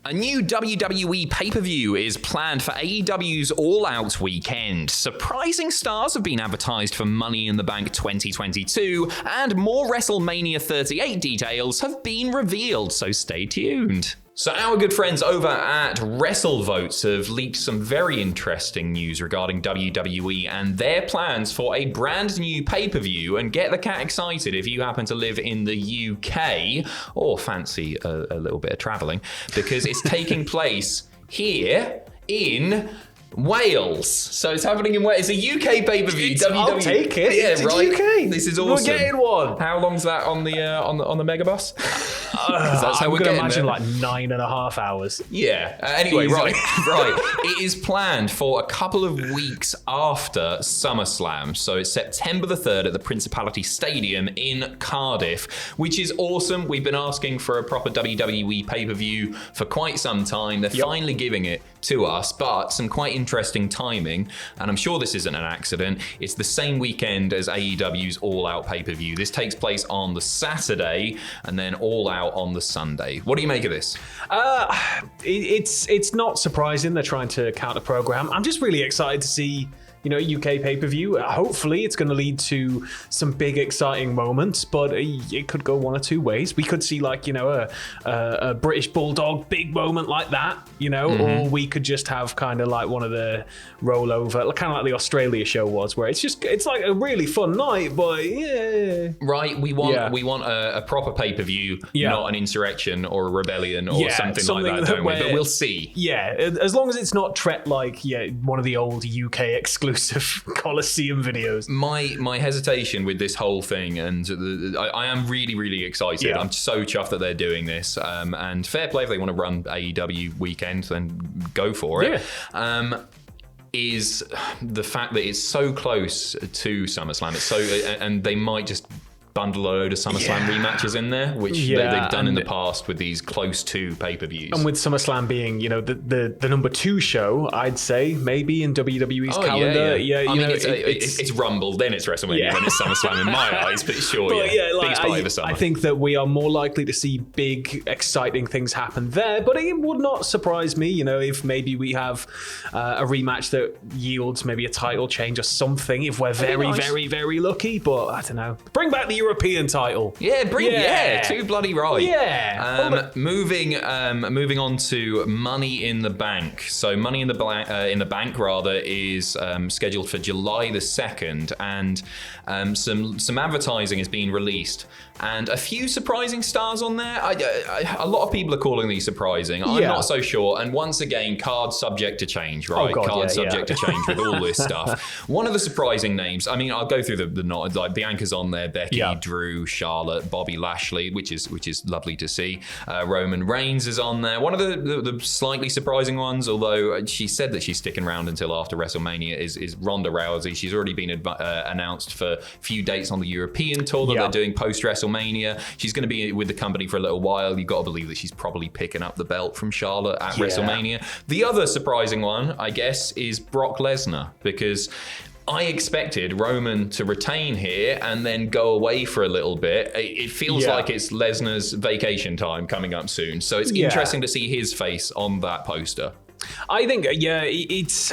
A new WWE pay-per-view is planned for AEW's All Out weekend. Surprising stars have been advertised for Money in the Bank 2022, and more WrestleMania 38 details have been revealed, so stay tuned. So our good friends over at WrestleVotes have leaked some very interesting news regarding WWE and their plans for a brand new pay-per-view. And get the cat excited if you happen to live in the UK or fancy a little bit of travelling, because it's taking place here in Wales. So it's happening in Wales. It's a UK pay-per-view. I'll take it. Yeah, it's right. UK. This is awesome. We're getting one. How long's that on the megabus? That's how I'm we're going to getting imagine there. like 9.5 hours. Yeah. Anyway, Easily. right. It is planned for a couple of weeks after SummerSlam. So it's September the 3rd at the Principality Stadium in Cardiff, which is awesome. We've been asking for a proper WWE pay-per-view for quite some time. They're finally giving it to us, but some quite interesting timing, and I'm sure this isn't an accident. It's the same weekend as AEW's All Out pay-per-view. This takes place on the Saturday and then All Out on the Sunday. What do you make of this? It's not surprising they're trying to counter program. I'm just really excited to see, UK pay-per-view. Hopefully it's going to lead to some big exciting moments, but it could go one or two ways. We could see a British Bulldog big moment like that, or we could just have kind of like one of the rollover, kind of like the Australia show was, where it's like a really fun night, but yeah. Right, we want a proper pay-per-view, not an insurrection or a rebellion or something like that, don't we? But we'll see. Yeah, as long as it's not one of the old UK exclusive Coliseum videos. My hesitation with this whole thing, and I am really, really excited. Yeah. I'm so chuffed that they're doing this. And fair play if they want to run AEW weekend, then go for it. Yeah. Is the fact that it's so close to SummerSlam. It's and they might just bundle a load of SummerSlam rematches in there, which they've done in the past with these close to pay-per-views. And with SummerSlam being, the number 2 show, I'd say, maybe in WWE's calendar. It's Rumble, then it's WrestleMania, then it's SummerSlam in my eyes, but sure, biggest part of the summer. I think that we are more likely to see big, exciting things happen there, but it would not surprise me, if maybe we have a rematch that yields maybe a title change or something, if we're very, very, very lucky, but I don't know. Bring back the European title. Too bloody right. Yeah. Moving on to Money in the Bank. So Money in the Bank rather is scheduled for July the 2nd, and some advertising is being released, and a few surprising stars on there. A lot of people are calling these surprising. I'm not so sure. And once again, cards subject to change, right? Subject to change with all this stuff. One of the surprising names, I mean, I'll go through the not like Bianca's on there, Becky, Drew, Charlotte, Bobby Lashley, which is lovely to see. Roman Reigns is on there. One of the slightly surprising ones, although she said that she's sticking around until after WrestleMania, is Ronda Rousey. She's already been announced for a few dates on the European tour that they're doing post WrestleMania. She's going to be with the company for a little while. You've got to believe that she's probably picking up the belt from Charlotte at WrestleMania. The other surprising one, I guess, is Brock Lesnar, because I expected Roman to retain here and then go away for a little bit. It feels like it's Lesnar's vacation time coming up soon. So it's interesting to see his face on that poster. I think, it's...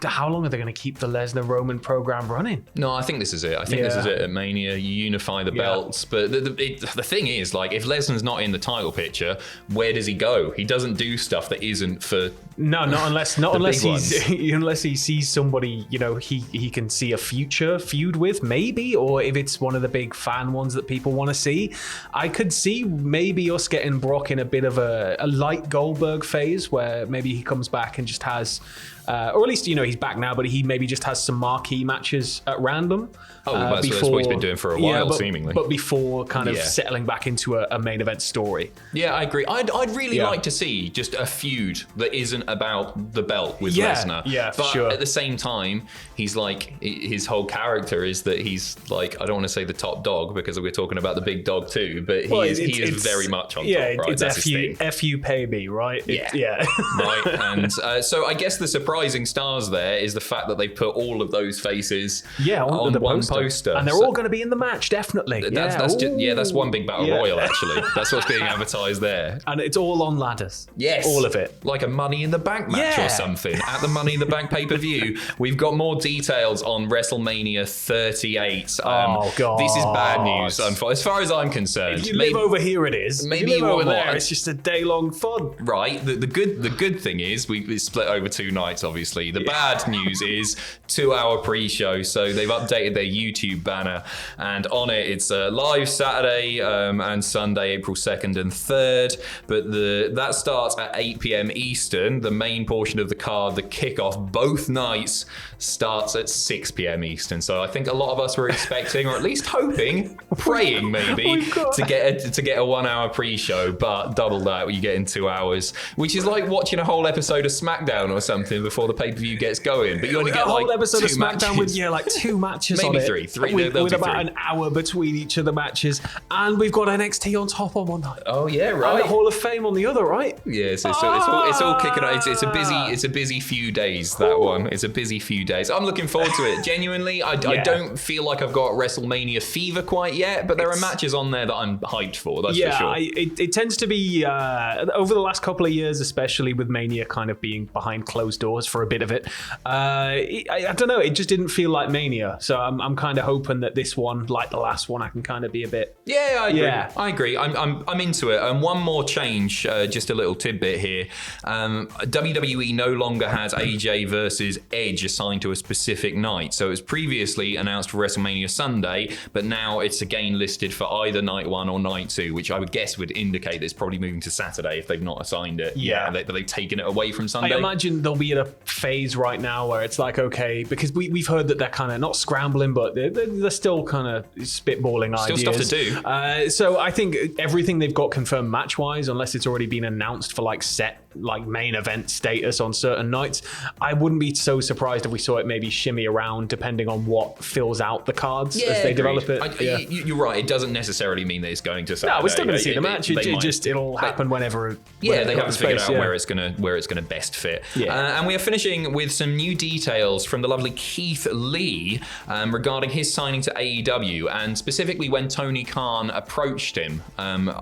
how long are they going to keep the Lesnar-Roman program running? No, I think this is it. I think this is it at Mania. You unify the belts. But the thing is, like, if Lesnar's not in the title picture, where does he go? He doesn't do stuff that isn't for... No, not unless he sees somebody, he can see a future feud with, maybe, or if it's one of the big fan ones that people want to see. I could see maybe us getting Brock in a bit of a light Goldberg phase, where maybe he comes back and just has... or at least, he's back now, but he maybe just has some marquee matches at random. That's what he's been doing for a while, seemingly. But before kind of settling back into a main event story. Yeah, I agree. I'd really like to see just a feud that isn't about the belt with Lesnar. Yeah, but sure. At the same time, he's like, his whole character is that he's like, I don't want to say the top dog because we're talking about the big dog too, but he is very much on top, right? It's That's F you pay me, right? Yeah. Right. And so I guess the surprising star stars there is the fact that they've put all of those faces onto on the one poster. And they're all going to be in the match, definitely. That's one big battle royal, actually. That's what's being advertised there. And it's all on ladders. Yes. All of it. Like a Money in the Bank match or something. At the Money in the Bank pay-per-view, we've got more details on WrestleMania 38. Oh, God. This is bad news, as far as I'm concerned. If you live over here, it is. Maybe if you live over there, more. it's just a day-long fun. Right. The good thing is we split over 2 nights, obviously. The bad news is 2-hour pre-show. So they've updated their YouTube banner, and on it it's live Saturday and Sunday, April 2nd and 3rd. But that starts at 8 p.m. Eastern. The main portion of the card, the kickoff, both nights starts at 6 p.m. Eastern. So I think a lot of us were expecting, or at least hoping, praying maybe, to get a 1 hour pre-show, but double that, you get in 2 hours, which is like watching a whole episode of SmackDown or something before the pay-per-view gets going. But you only get a whole like episode 2 of SmackDown matches. with like 2 matches Maybe on it. three. With about an hour between each of the matches, and we've got NXT on top on one night. Oh yeah, right. And the Hall of Fame on the other, right? Yeah, so it's all kicking out. It's a busy few days, that one. It's a busy few days. I'm looking forward to it. Genuinely, I don't feel like I've got WrestleMania fever quite yet, but there are matches on there that I'm hyped for. That's for sure. It tends to be over the last couple of years, especially with Mania kind of being behind closed doors for a bit of it. I don't know. It just didn't feel like Mania, so I'm kind of hoping that this one, like the last one, I can kind of be a bit. Yeah, I agree. Yeah. I agree. I'm into it. And one more change, just a little tidbit here. WWE no longer has AJ versus Edge assigned to a specific night. So it was previously announced for WrestleMania Sunday, but now it's again listed for either night 1 or night 2, which I would guess would indicate that it's probably moving to Saturday if they've not assigned it. Yeah. They've taken it away from Sunday. I imagine they'll be at a phase right now where it's like, okay, because we've heard that they're kind of not scrambling, but they're still kind of spitballing ideas. Still stuff to do. So I think everything they've got confirmed match-wise, unless it's already been announced for like set like main event status on certain nights, I wouldn't be so surprised if we saw it maybe shimmy around depending on what fills out the cards as they develop it. You're right. It doesn't necessarily mean that it's going to Saturday. No, we're still going to see the match. It'll happen whenever. They haven't figured out where it's going to best fit. Yeah. And we are finishing with some new details from the lovely Keith Lee regarding his signing to AEW, and specifically when Tony Khan approached him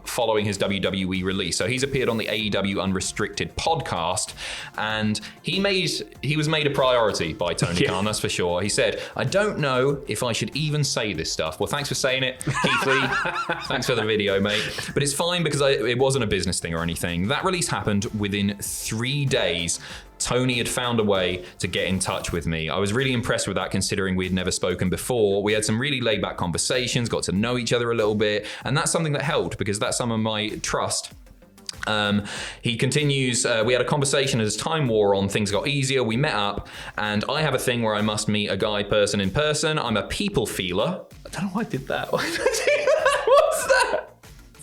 following his WWE release. So he's appeared on the AEW Unrestricted podcast, and he was made a priority by Tony Khan, that's for sure. He said, "I don't know if I should even say this stuff." Well, thanks for saying it, Keith Lee. Thanks for the video, mate. But it's fine because it wasn't a business thing or anything. That release happened within 3 days. Tony had found a way to get in touch with me. I was really impressed with that, considering we had never spoken before. We had some really laid back conversations, got to know each other a little bit, and that's something that helped because that's some of my trust. He continues, we had a conversation as time wore on, things got easier, we met up, and I have a thing where I must meet a guy person in person. I'm a people feeler. I don't know why I did that. What's that?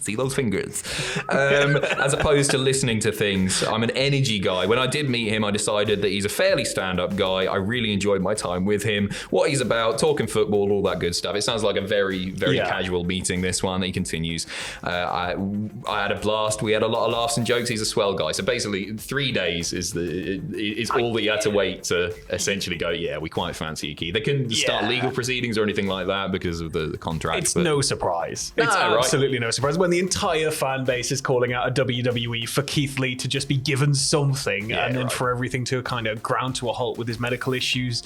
See those fingers? As opposed to listening to things. I'm an energy guy. When I did meet him, I decided that he's a fairly stand-up guy. I really enjoyed my time with him. What he's about, talking football, all that good stuff. It sounds like a very, very casual meeting, this one. He continues. I had a blast. We had a lot of laughs and jokes. He's a swell guy. So basically, 3 days is all that you had to wait to essentially go, yeah, we quite fancy you, Keith. They couldn't start legal proceedings or anything like that because of the contract. It's no surprise. It's absolutely no surprise. When the entire fan base is calling out a WWE for Keith Lee to just be given something, and then for everything to kind of ground to a halt with his medical issues.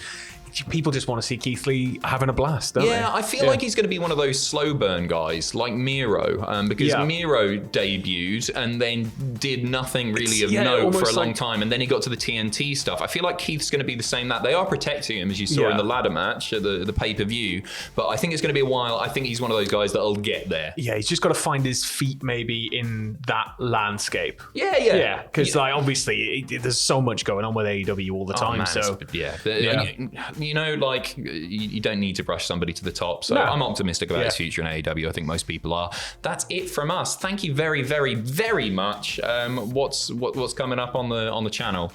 People just want to see Keith Lee having a blast, don't they? I feel like he's going to be one of those slow burn guys like Miro, because Miro debuted and then did nothing really of note for a long time, and then he got to the TNT stuff. I feel like Keith's going to be the same. That they are protecting him, as you saw in the ladder match at the pay-per-view, but I think it's going to be a while. I think he's one of those guys that'll get there. Yeah, he's just got to find his feet maybe in that landscape. Because like obviously there's so much going on with AEW all the time. You know, like, you don't need to brush somebody to the top. So I'm optimistic about his future in AEW. I think most people are. That's it from us. Thank you very, very, very much. What's coming up on the channel?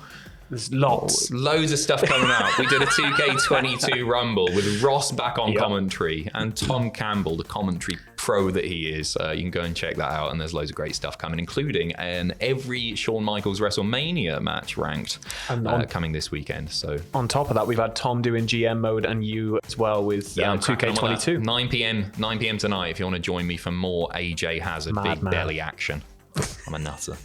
There's lots. Loads of stuff coming out. We did a 2K22 Rumble with Ross back on commentary and Tom Campbell, the commentary pro that he is. You can go and check that out, and there's loads of great stuff coming, including every Shawn Michaels WrestleMania match ranked coming this weekend. So on top of that, we've had Tom doing GM mode and you as well with 2K22. 9 p.m. tonight if you want to join me for more AJ Hazard big belly action. I'm a nutter.